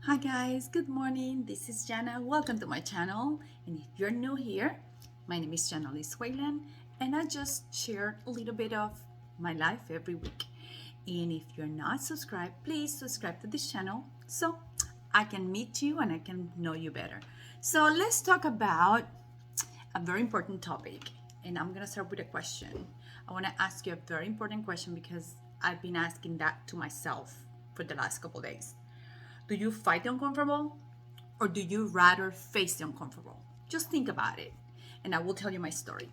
Hi guys, good morning. This is Jana. Welcome to my channel. And if you're new here, my name is Jana Liz Wayland, and I just share a little bit of my life every week. And if you're not subscribed, please subscribe to this channel so I can meet you and I can know you better. So let's talk about a very important topic. And I'm gonna start with a question. I wanna ask you a very important question because I've been asking that to myself for the last couple days. Do you fight the uncomfortable or do you rather face the uncomfortable? Just think about it and I will tell you my story.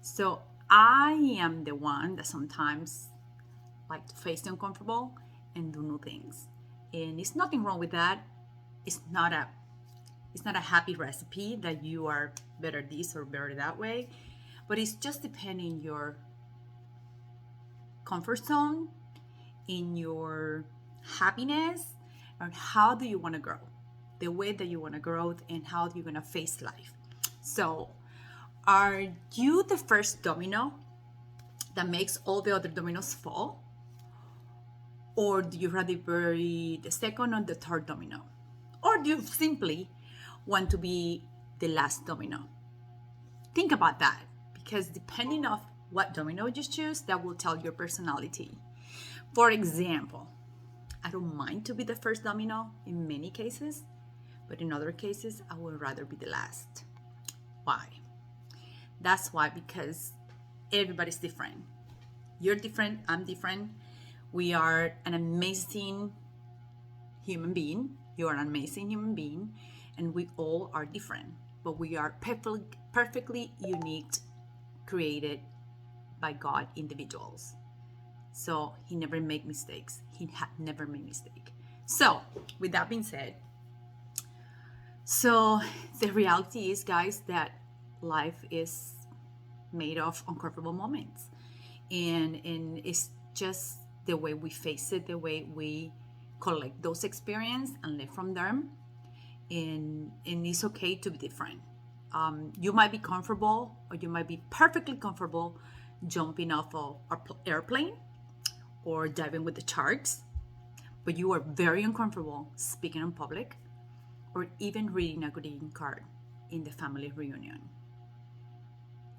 So I am the one that sometimes like to face the uncomfortable and do new things. And it's nothing wrong with that. It's not a happy recipe that you are better this or better that way, but it's just depending your comfort zone, in your happiness, and how do you want to grow, the way that you want to grow, and how you're going to face life. So are you the first domino that makes all the other dominoes fall, or do you rather be the second or the third domino, or do you simply want to be the last domino? Think about that, because depending on what domino you choose, that will tell your personality. For example, I don't mind to be the first domino in many cases, but in other cases, I would rather be the last. Why? That's why, because everybody's different. You're different, I'm different. We are an amazing human being. You are an amazing human being, and we all are different, but we are perfectly unique, created by God individuals. So he never made mistakes. He had never made mistake. So with that being said, so the reality is, guys, that life is made of uncomfortable moments. And it's just the way we face it, the way we collect those experiences and live from them. And it's okay to be different. You might be comfortable, or you might be perfectly comfortable jumping off of an airplane or diving with the sharks, but you are very uncomfortable speaking in public or even reading a greeting card in the family reunion.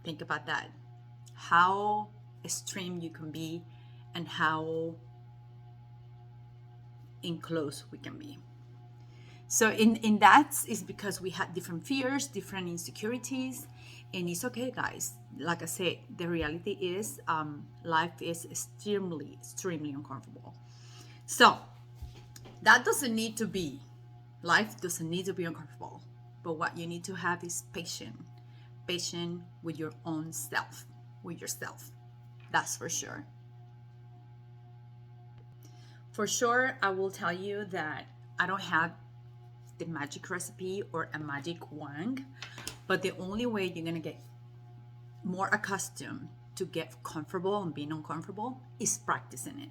Think about that. How extreme you can be and how enclosed we can be. So in that is because we had different fears, different insecurities, and it's okay, guys. Like I said, the reality is life is extremely uncomfortable. So that doesn't need to be, life doesn't need to be uncomfortable, but what you need to have is patient with your own self, with yourself. That's for sure. For sure, I will tell you that I don't have the magic recipe or a magic wand, but the only way you're gonna get more accustomed to get comfortable and being uncomfortable is practicing it,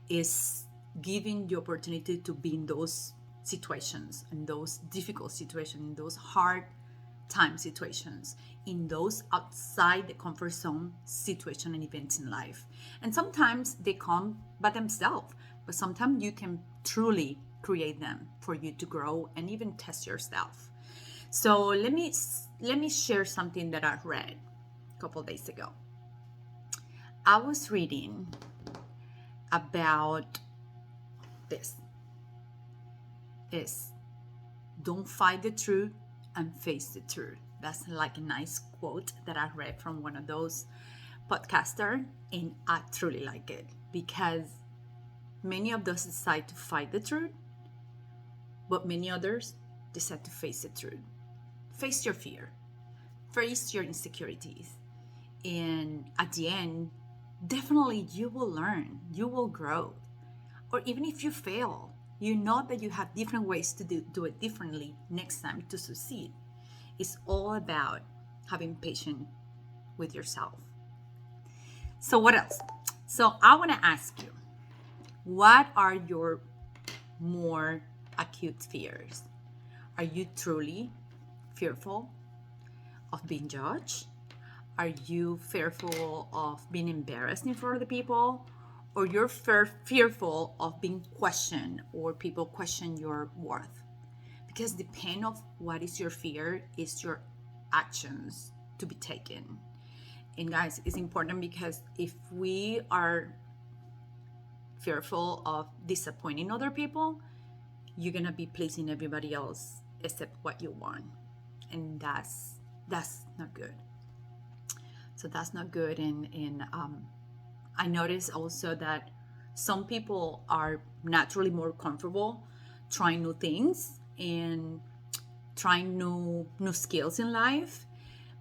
is giving the opportunity to be in those situations, in those difficult situations, in those hard time situations, in those outside the comfort zone situation and events in life. And sometimes they come by themselves, but sometimes you can truly create them for you to grow and even test yourself. So let me share something that I read a couple days ago. I was reading about this is don't fight the truth and face the truth. That's like a nice quote that I read from one of those podcasters, and I truly like it because many of us decide to fight the truth, but many others decide to face the truth. Face your fear, face your insecurities, and at the end, definitely you will learn, you will grow. Or even if you fail, you know that you have different ways to do it differently next time to succeed. It's all about having patience with yourself. So what else? So I want to ask you, what are your more acute fears? Are you truly fearful of being judged? Are you fearful of being embarrassed in front of the people? or you're fearful of being questioned or people question your worth. Because the pain of what is your fear is your actions to be taken. And guys, it's important because if we are fearful of disappointing other people, you're gonna be pleasing everybody else except what you want. And that's not good. So that's not good. And I notice also that some people are naturally more comfortable trying new things and trying new skills in life,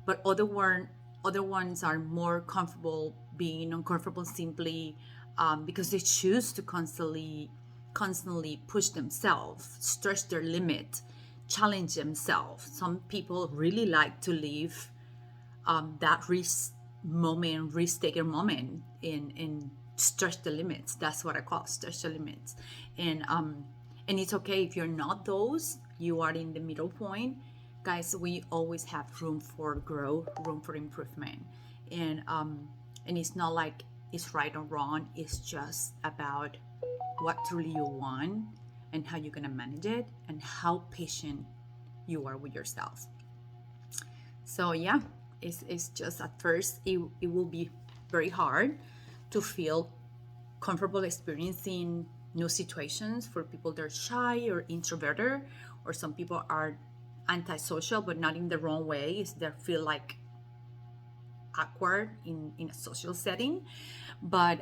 but other ones are more comfortable being uncomfortable simply because they choose to constantly push themselves, stretch their limit, challenge themselves. Some people really like to live that risk taker moment in stretch the limits. That's what I call stretch the limits. And it's okay if you're not those, you are in the middle point. Guys, we always have room for growth, room for improvement. And it's not like it's right or wrong, it's just about what truly you want and how you're gonna manage it and how patient you are with yourself. So yeah, it's just at first it will be very hard to feel comfortable experiencing new situations. For people that are shy or introverted, or some people are antisocial but not in the wrong way, is they feel like awkward in a social setting. But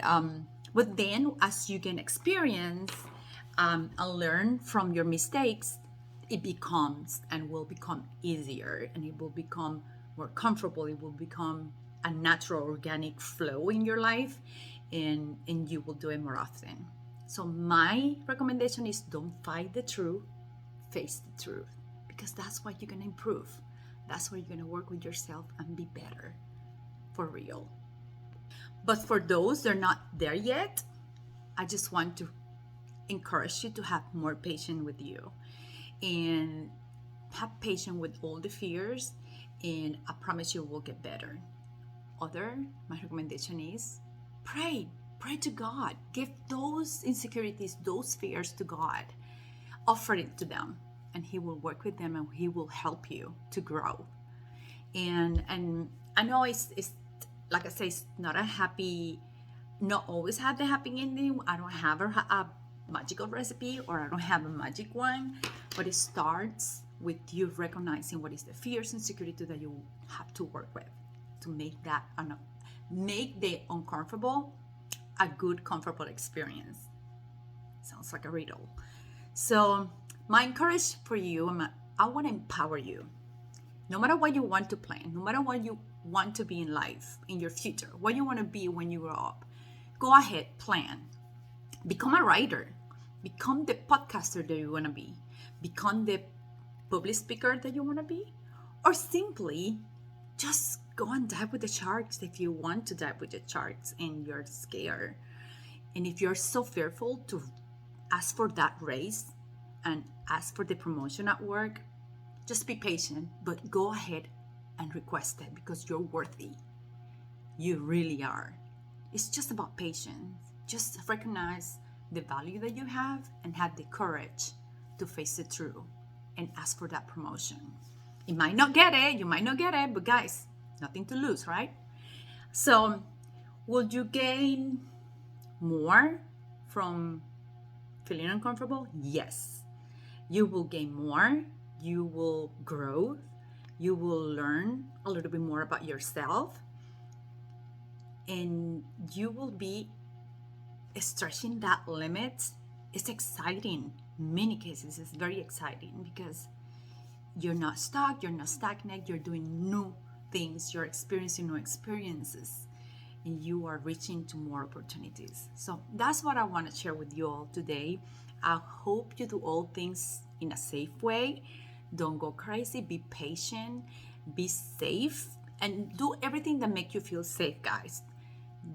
then as you gain experience and learn from your mistakes, it becomes and will become easier, and it will become more comfortable. It will become a natural organic flow in your life, and you will do it more often. So my recommendation is, don't fight the truth, face the truth, because that's what you're going to improve. That's where you're going to work with yourself and be better for real. But for those that are not there yet, I just want to encourage you to have more patience with you and have patience with all the fears, and I promise you will get better. My recommendation is pray. Pray to God. Give those insecurities, those fears to God. Offer it to them, and He will work with them and He will help you to grow. And I know it's like I say, it's not a happy, not always have the happy ending. I don't have a magical recipe, or I don't have a magic one, but it starts with you recognizing what is the fears and insecurity that you have to work with to make the uncomfortable a good, comfortable experience. Sounds like a riddle. So my encouragement for you, I want to empower you. No matter what you want to plan, no matter what you want to be in life, in your future, what you want to be when you grow up, go ahead, plan. Become a writer. Become the podcaster that you want to be. Become the public speaker that you want to be. Or simply just go and dive with the sharks if you want to dive with the sharks and you're scared. And if you're so fearful to ask for that raise and ask for the promotion at work, just be patient, but go ahead and request it, because you're worthy. You really are. It's just about patience. Just recognize the value that you have and have the courage to face the truth and ask for that promotion. You might not get it, but guys, nothing to lose, right? So, would you gain more from feeling uncomfortable? Yes. You will gain more, you will grow, you will learn a little bit more about yourself, and you will be stretching that limit. It's exciting. In many cases, it's very exciting because you're not stuck, you're not stagnant, you're doing new things, you're experiencing new experiences, and you are reaching to more opportunities. So that's what I want to share with you all today. I hope you do all things in a safe way. Don't go crazy, be patient, be safe, and do everything that makes you feel safe, guys.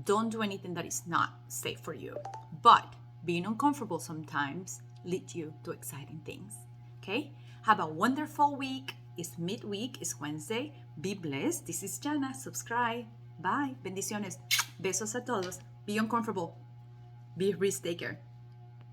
Don't do anything that is not safe for you. But being uncomfortable sometimes leads you to exciting things. Okay? Have a wonderful week. It's midweek, it's Wednesday. Be blessed. This is Jana. Subscribe. Bye. Bendiciones. Besos a todos. Be uncomfortable. Be a risk taker.